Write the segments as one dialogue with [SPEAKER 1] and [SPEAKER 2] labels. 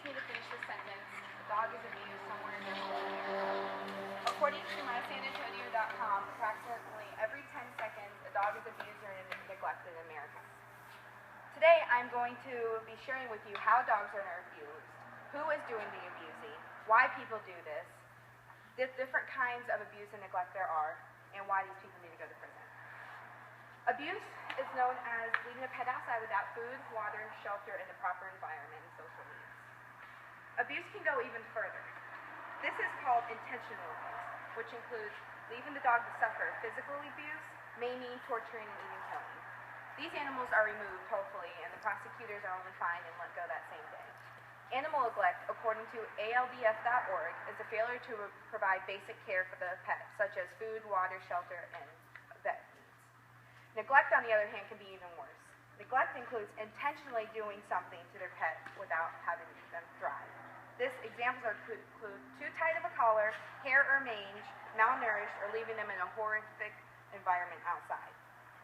[SPEAKER 1] me to finish this sentence. The dog is abused somewhere in their home. According to mysanantonio.com, approximately every 10 seconds, a dog is abused or neglected in America. Today, I'm going to be sharing with you how dogs are abused, who is doing the abusing, why people do this, the different kinds of abuse and neglect there are, and why these people need to go to prison. Abuse is known as leaving a pet outside without food, water, shelter, and the proper environment and social needs. Abuse can go even further. This is called intentional abuse, which includes leaving the dog to suffer physical abuse, maiming, torturing, and even killing. These animals are removed, hopefully, and the prosecutors are only fined and let go that same day. Animal neglect, according to ALDF.org, is a failure to provide basic care for the pet, such as food, water, shelter, and vet needs. Neglect, on the other hand, can be even worse. Neglect includes intentionally doing something to their pet without having them thrive. This examples include too tight of a collar, hair or mange, malnourished, or leaving them in a horrific environment outside.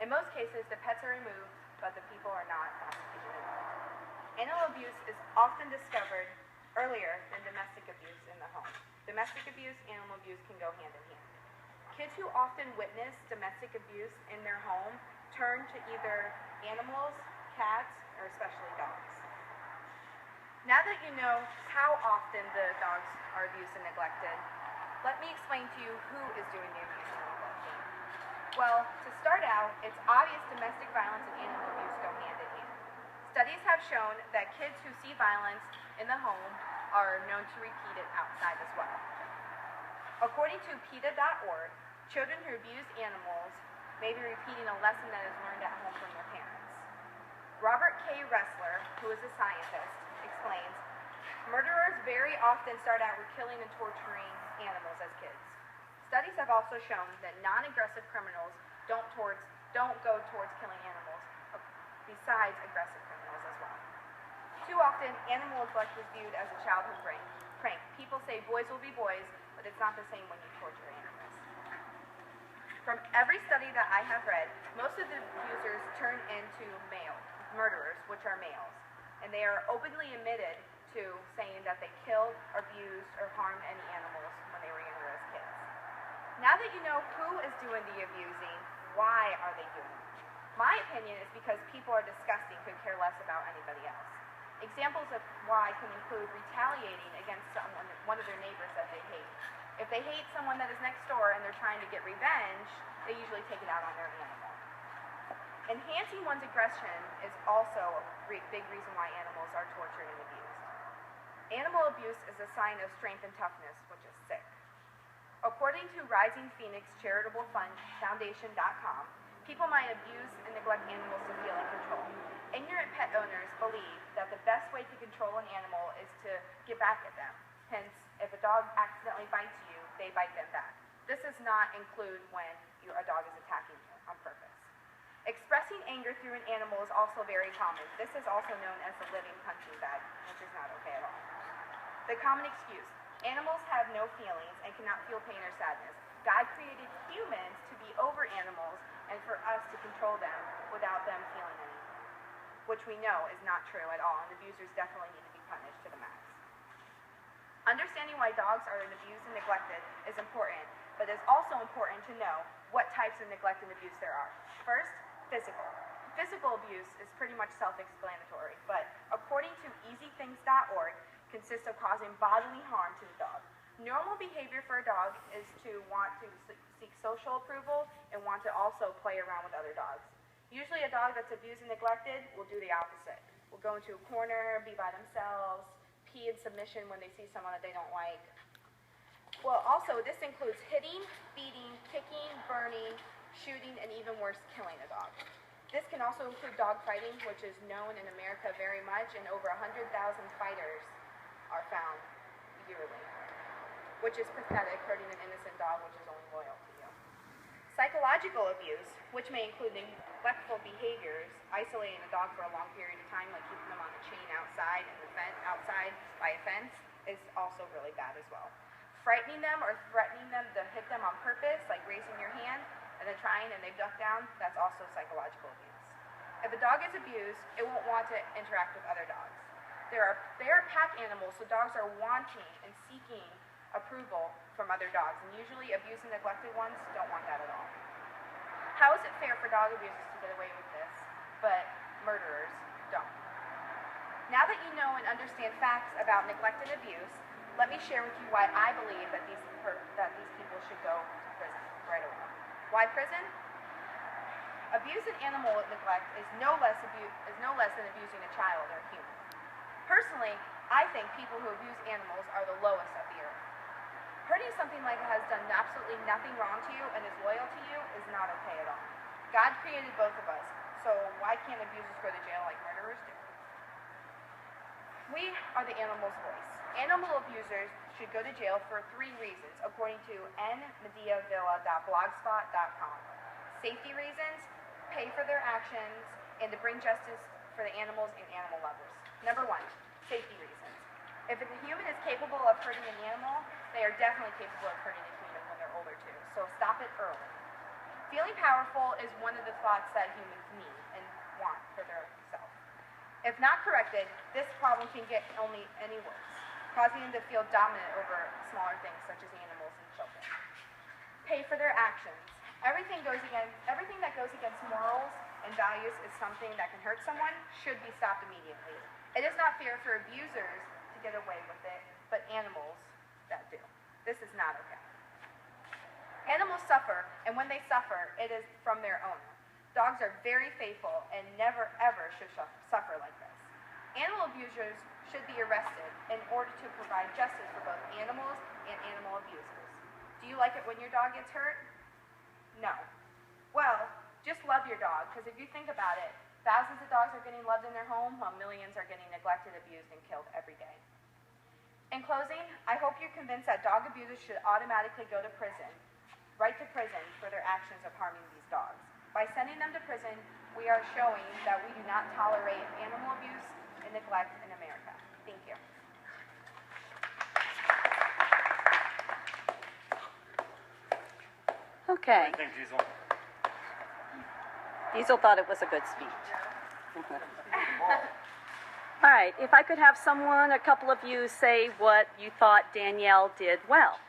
[SPEAKER 1] In most cases, the pets are removed, but the people are not prosecuted. Animal abuse is often discovered earlier than domestic abuse in the home. Domestic abuse, animal abuse can go hand in hand. Kids who often witness domestic abuse in their home turn to either animals, cats, or especially dogs. Now that you know how often the dogs are abused and neglected, let me explain to you who is doing the abuse and neglecting. Well, to start out, it's obvious domestic violence and animal abuse go hand in hand. Studies have shown that kids who see violence in the home are known to repeat it outside as well. According to PETA.org, children who abuse animals may be repeating a lesson that is learned at home from their parents. Robert K. Ressler, who is a scientist, explains, murderers very often start out with killing and torturing animals as kids. Studies have also shown that non-aggressive criminals don't go towards killing animals, besides aggressive criminals as well. Too often, animal neglect is viewed as a childhood prank. People say boys will be boys, but it's not the same when you torture animals. From every study that I have read, most of the abusers turn into murderers, which are males, and they are openly admitted to saying that they killed, abused, or harmed any animals when they were younger as kids. Now that you know who is doing the abusing, why are they doing it? My opinion is because people are disgusting, could care less about anybody else. Examples of why can include retaliating against one of their neighbors that they hate. If they hate someone that is next door and they're trying to get revenge, they usually take it out on their animal. Enhancing one's aggression is also a big reason why animals are tortured and abused. Animal abuse is a sign of strength and toughness, which is sick. According to Rising Phoenix Charitable Foundation.com, people might abuse and neglect animals to feel in control. Ignorant pet owners believe that the best way to control an animal is to get back at them. Hence, if a dog accidentally bites you, they bite them back. This does not include when a dog is attacking you on purpose. Expressing anger through an animal is also very common. This is also known as the living punching bag, which is not okay at all. The common excuse: animals have no feelings and cannot feel pain or sadness. God created humans to be over animals and for us to control them without them feeling anything, which we know is not true at all, and abusers definitely need to be punished to the max. Understanding why dogs are abused and neglected is important, but it's also important to know what types of neglect and abuse there are. First, physical. Physical abuse is pretty much self-explanatory, but according to easythings.org, consists of causing bodily harm to the dog. Normal behavior for a dog is to want to seek social approval and want to also play around with other dogs. Usually a dog that's abused and neglected will do the opposite. Will go into a corner, be by themselves, pee in submission when they see someone that they don't like. Well, also, this includes hitting, beating, kicking, burning, shooting, and even worse, killing a dog. This can also include dog fighting, which is known in America very much, and over 100,000 fighters are found yearly, which is pathetic, hurting an innocent dog which is only loyal to you. Psychological abuse, which may include neglectful behaviors, isolating a dog for a long period of time, like keeping them on a chain outside by a fence, is also really bad as well. Frightening them or threatening them to hit them on purpose, like raising your hand and then trying and they duck down, that's also psychological abuse. If a dog is abused, it won't want to interact with other dogs. They are pack animals, so dogs are wanting and seeking approval from other dogs, and usually abused and neglected ones don't want that at all. How is it fair for dog abusers to get away with this, but murderers don't? Now that you know and understand facts about neglect and abuse, let me share with you why I believe that these people should go to prison right away. Why prison? Abuse and animal neglect is no less than abusing a child or a human. Personally, I think people who abuse animals are the lowest of the earth. Hurting something like that has done absolutely nothing wrong to you and is loyal to you is not okay at all. God created both of us, so why can't abusers go to jail like murderers do? We are the animal's voice. Animal abusers should go to jail for 3 reasons, according to nmediavilla.blogspot.com. Safety reasons, pay for their actions, and to bring justice for the animals and animal lovers. Number 1, safety reasons. If a human is capable of hurting an animal, they are definitely capable of hurting a human when they're older too, so stop it early. Feeling powerful is one of the thoughts that humans need and want for their self. If not corrected, this problem can get only any worse, causing them to feel dominant over smaller things such as animals and children. Pay for their actions. Everything that goes against morals and values is something that can hurt someone should be stopped immediately. It is not fair for abusers to get away with it, but animals that do. This is not okay. Animals suffer, and when they suffer, it is from their owner. Dogs are very faithful and never ever should suffer like this. Animal abusers should be arrested in order to provide justice for both animals and animal abusers. Do you like it when your dog gets hurt? No. Well, just love your dog, because if you think about it, thousands of dogs are getting loved in their home, while millions are getting neglected, abused, and killed every day. In closing, I hope you're convinced that dog abusers should automatically go to prison, right to prison, for their actions of harming these dogs. By sending them to prison, we are showing that we do not tolerate animal abuse and neglect in America. Thank you.
[SPEAKER 2] Okay.
[SPEAKER 3] What do you think, Diesel?
[SPEAKER 2] Diesel thought it was a good speech. All right, if I could have someone, a couple of you, say what you thought Danielle did well.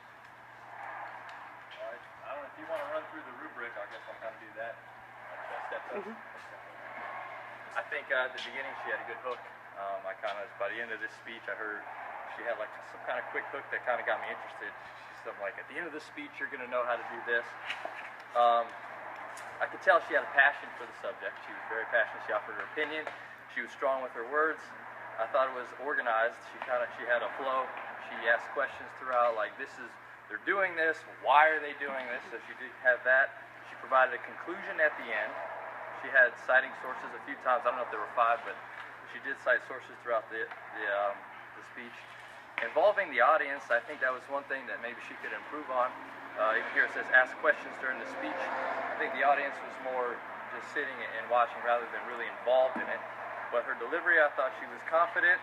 [SPEAKER 3] All right. I don't know if you want to run through the rubric. I guess I'll kind of do that. I think at the beginning she had a good hook. By the end of this speech, I heard she had like some kind of quick hook that kind of got me interested. She's something like, at the end of this speech, you're going to know how to do this. I could tell she had a passion for the subject. She was very passionate. She offered her opinion. She was strong with her words. I thought it was organized. She had a flow. She asked questions throughout, like, they're doing this. Why are they doing this? So she did have that. She provided a conclusion at the end. She had citing sources a few times. I don't know if there were 5, but she did cite sources throughout the speech. Involving the audience, I think that was one thing that maybe she could improve on. Here it says, ask questions during the speech. I think the audience was more just sitting and watching rather than really involved in it. But her delivery, I thought she was confident.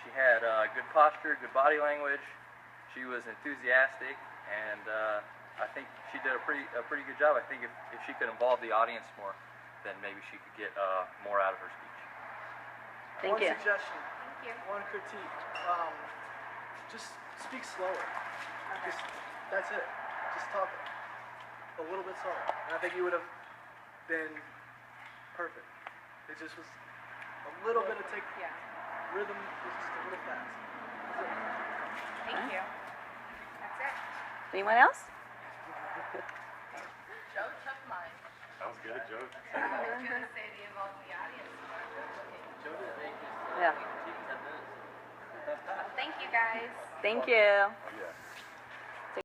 [SPEAKER 3] She had good posture, good body language. She was enthusiastic, and I think she did a pretty good job. I think if she could involve the audience more, then maybe she could get more out of her speech.
[SPEAKER 2] Thank you.
[SPEAKER 4] One suggestion.
[SPEAKER 1] Thank you.
[SPEAKER 4] One critique. Just speak slower. That's it. Just talk a little bit slower. And I think you would have been perfect. It just was a little bit of rhythm was just a little fast. That's it.
[SPEAKER 1] Thank you. That's it.
[SPEAKER 2] Anyone else?
[SPEAKER 1] Joe took mine.
[SPEAKER 3] That was good, Joe.
[SPEAKER 1] I was going to say the involving the audience.
[SPEAKER 2] Yeah.
[SPEAKER 1] Thank you, guys.
[SPEAKER 2] Thank you.
[SPEAKER 3] Yeah.